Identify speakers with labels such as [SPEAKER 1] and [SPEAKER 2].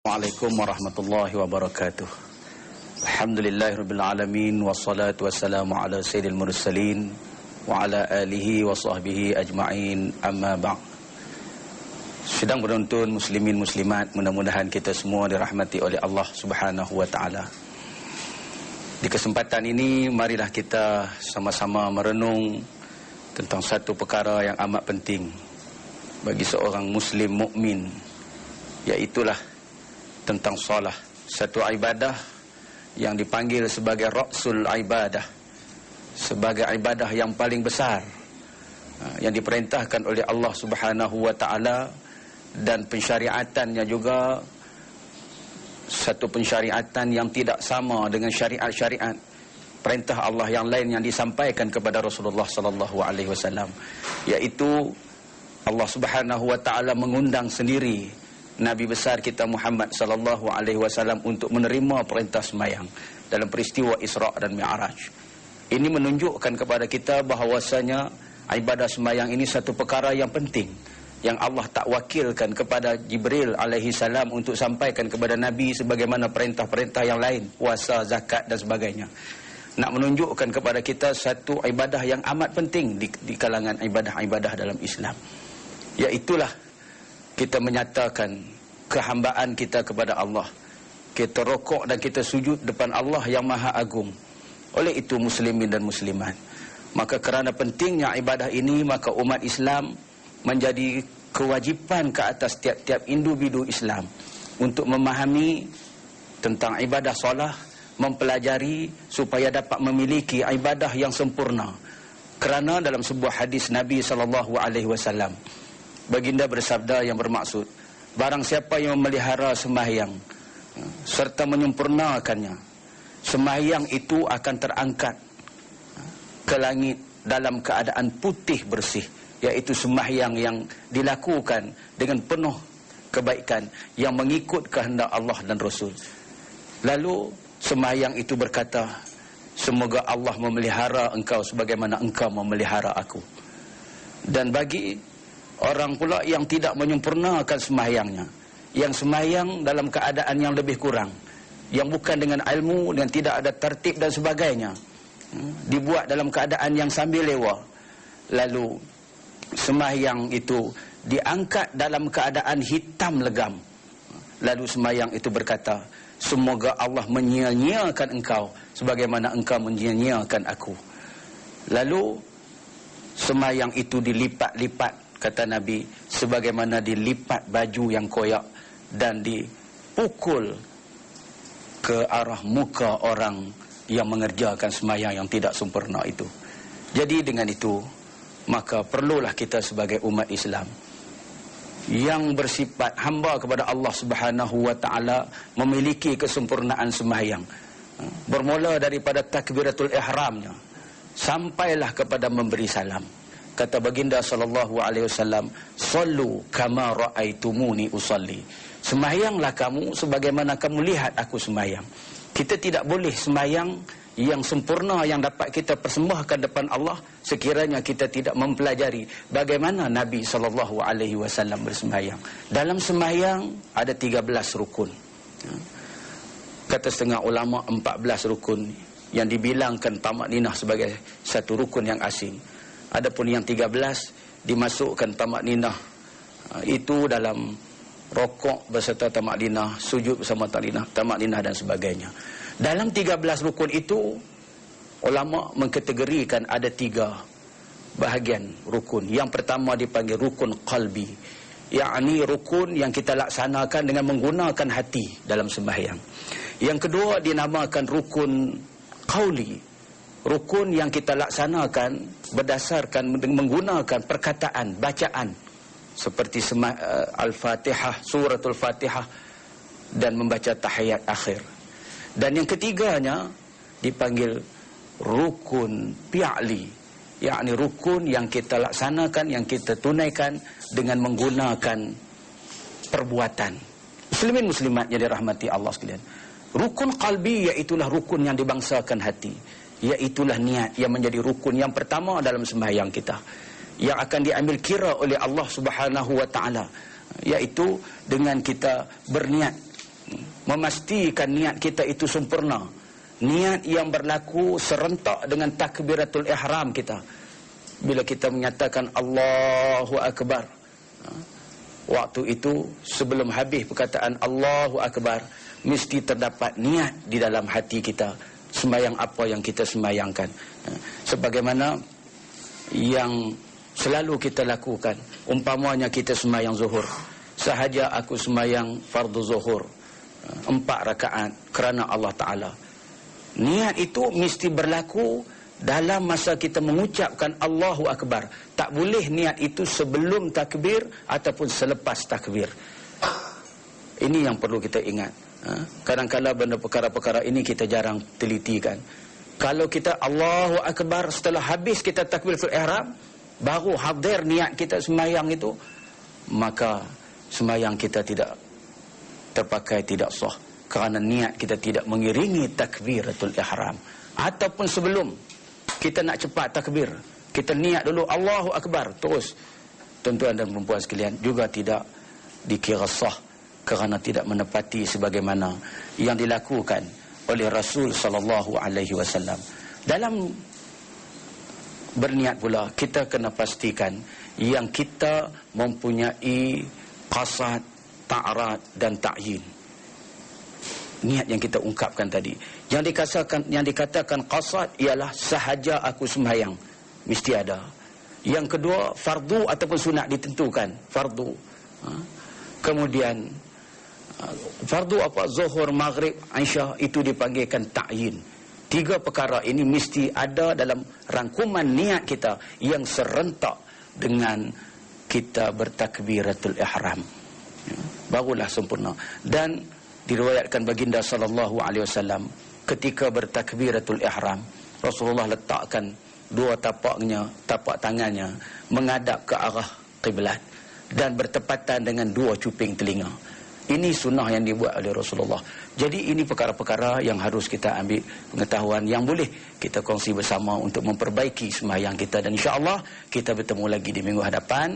[SPEAKER 1] Assalamualaikum warahmatullahi wabarakatuh. Alhamdulillahirabbil alamin wassalatu wassalamu ala sayyidil mursalin wa ala alihi wa sahbihi ajma'in, amma ba'd. Sedang penonton muslimin muslimat, mudah-mudahan kita semua dirahmati oleh Allah Subhanahu wa taala. Di kesempatan ini marilah kita sama-sama merenung tentang satu perkara yang amat penting bagi seorang muslim mukmin, yaitulah tentang solah, satu ibadah yang dipanggil sebagai ra'sul ibadah, sebagai ibadah yang paling besar, yang diperintahkan oleh Allah Subhanahu wa taala, dan pensyariatannya juga satu pensyariatan yang tidak sama dengan syariat-syariat perintah Allah yang lain yang disampaikan kepada Rasulullah sallallahu alaihi wasallam, yaitu Allah Subhanahu wa taala mengundang sendiri Nabi besar kita Muhammad sallallahu alaihi wasallam untuk menerima perintah sembahyang dalam peristiwa Isra dan Mi'raj. Ini menunjukkan kepada kita bahawasanya ibadah sembahyang ini satu perkara yang penting yang Allah tak wakilkan kepada Jibril alaihi salam untuk sampaikan kepada Nabi sebagaimana perintah-perintah yang lain, puasa, zakat dan sebagainya. Nak menunjukkan kepada kita satu ibadah yang amat penting di kalangan ibadah-ibadah dalam Islam. Iaitulah kita menyatakan kehambaan kita kepada Allah. Kita rokok dan kita sujud depan Allah yang Maha Agung. Oleh itu muslimin dan muslimat, maka kerana pentingnya ibadah ini, maka umat Islam menjadi kewajipan ke atas tiap-tiap individu Islam untuk memahami tentang ibadah solah, mempelajari supaya dapat memiliki ibadah yang sempurna. Kerana dalam sebuah hadis Nabi SAW, baginda bersabda yang bermaksud, barang siapa yang memelihara sembahyang serta menyempurnakannya, sembahyang itu akan terangkat ke langit dalam keadaan putih bersih, iaitu sembahyang yang dilakukan dengan penuh kebaikan yang mengikut kehendak Allah dan Rasul. Lalu sembahyang itu berkata, semoga Allah memelihara engkau sebagaimana engkau memelihara aku. Dan bagi orang pula yang tidak menyempurnakan sembahyangnya, yang sembahyang dalam keadaan yang lebih kurang, yang bukan dengan ilmu, yang tidak ada tertib dan sebagainya, dibuat dalam keadaan yang sambil lewa, lalu sembahyang itu diangkat dalam keadaan hitam legam, lalu sembahyang itu berkata, semoga Allah menyia-nyiakan engkau sebagaimana engkau menyia-nyiakan aku. Lalu sembahyang itu dilipat-lipat, kata Nabi, sebagaimana dilipat baju yang koyak dan dipukul ke arah muka orang yang mengerjakan sembahyang yang tidak sempurna itu. Jadi dengan itu, maka perlulah kita sebagai umat Islam yang bersifat hamba kepada Allah Subhanahu wa taala memiliki kesempurnaan sembahyang, bermula daripada takbiratul ihramnya sampailah kepada memberi salam. Kata baginda sallallahu alaihi wasallam, "Shallu kama raaitumuni usalli." Sembahyanglah kamu sebagaimana kamu lihat aku sembahyang. Kita tidak boleh sembahyang yang sempurna yang dapat kita persembahkan depan Allah sekiranya kita tidak mempelajari bagaimana Nabi sallallahu alaihi wasallam bersembahyang. Dalam sembahyang ada 13 rukun. Kata setengah ulama 14 rukun yang dibilangkan tamakninah sebagai satu rukun yang asing. Adapun yang 13 dimasukkan tamakninah itu dalam rokok beserta tamakninah, sujud bersama tamakninah dan sebagainya. Dalam 13 rukun itu, ulama mengkategorikan ada 3 bahagian rukun. Yang pertama dipanggil rukun qalbi, yakni rukun yang kita laksanakan dengan menggunakan hati dalam sembahyang. Yang kedua dinamakan rukun qauli, rukun yang kita laksanakan berdasarkan menggunakan perkataan, bacaan seperti Al-Fatihah, suratul Fatihah dan membaca tahiyat akhir. Dan yang ketiganya dipanggil rukun fi'li, yakni rukun yang kita laksanakan, yang kita tunaikan dengan menggunakan perbuatan. Muslimin muslimat yang dirahmati Allah sekalian, rukun qalbi iaitulah rukun yang dibangsakan hati, iaitulah niat yang menjadi rukun yang pertama dalam sembahyang kita, yang akan diambil kira oleh Allah Subhanahu wa taala, yaitu dengan kita berniat memastikan niat kita itu sempurna. Niat yang berlaku serentak dengan takbiratul ihram kita. Bila kita menyatakan Allahu Akbar, waktu itu sebelum habis perkataan Allahu Akbar, mesti terdapat niat di dalam hati kita, sembahyang apa yang kita sembahyangkan. Sebagaimana yang selalu kita lakukan, umpamanya kita sembahyang zuhur, sahaja aku sembahyang fardu zuhur 4 rakaat kerana Allah Ta'ala. Niat itu mesti berlaku dalam masa kita mengucapkan Allahu Akbar. Tak boleh niat itu sebelum takbir ataupun selepas takbir. Ini yang perlu kita ingat. Kadang-kadang benda perkara-perkara ini kita jarang telitikan. Kalau kita Allahu Akbar setelah habis kita takbiratul ihram, baru hadir niat kita sembahyang itu, maka sembahyang kita tidak terpakai, tidak sah, kerana niat kita tidak mengiringi takbiratul ihram. Ataupun sebelum kita nak cepat takbir, kita niat dulu Allahu Akbar, terus tuan-tuan dan perempuan sekalian, juga tidak dikira sah, kerana tidak menepati sebagaimana yang dilakukan oleh Rasul sallallahu alaihi wasallam. Dalam berniat pula, kita kena pastikan yang kita mempunyai qasad, ta'rad dan ta'yin. Niat yang kita ungkapkan tadi. Yang dikatakan qasad ialah sahaja aku sembahyang, mesti ada. Yang kedua, fardu ataupun sunat ditentukan, fardu. Kemudian fardu apa? Zuhur, maghrib, isya, itu dipanggilkan ta'yin. 3 perkara ini mesti ada dalam rangkuman niat kita yang serentak dengan kita bertakbiratul ihram. Barulah sempurna. Dan diriwayatkan baginda sallallahu alaihi wasallam ketika bertakbiratul ihram, Rasulullah letakkan 2 tapak tangannya menghadap ke arah kiblat dan bertepatan dengan 2 cuping telinga. Ini sunnah yang dibuat oleh Rasulullah. Jadi ini perkara-perkara yang harus kita ambil pengetahuan, yang boleh kita kongsi bersama untuk memperbaiki sembahyang kita. Dan insya-Allah kita bertemu lagi di minggu hadapan.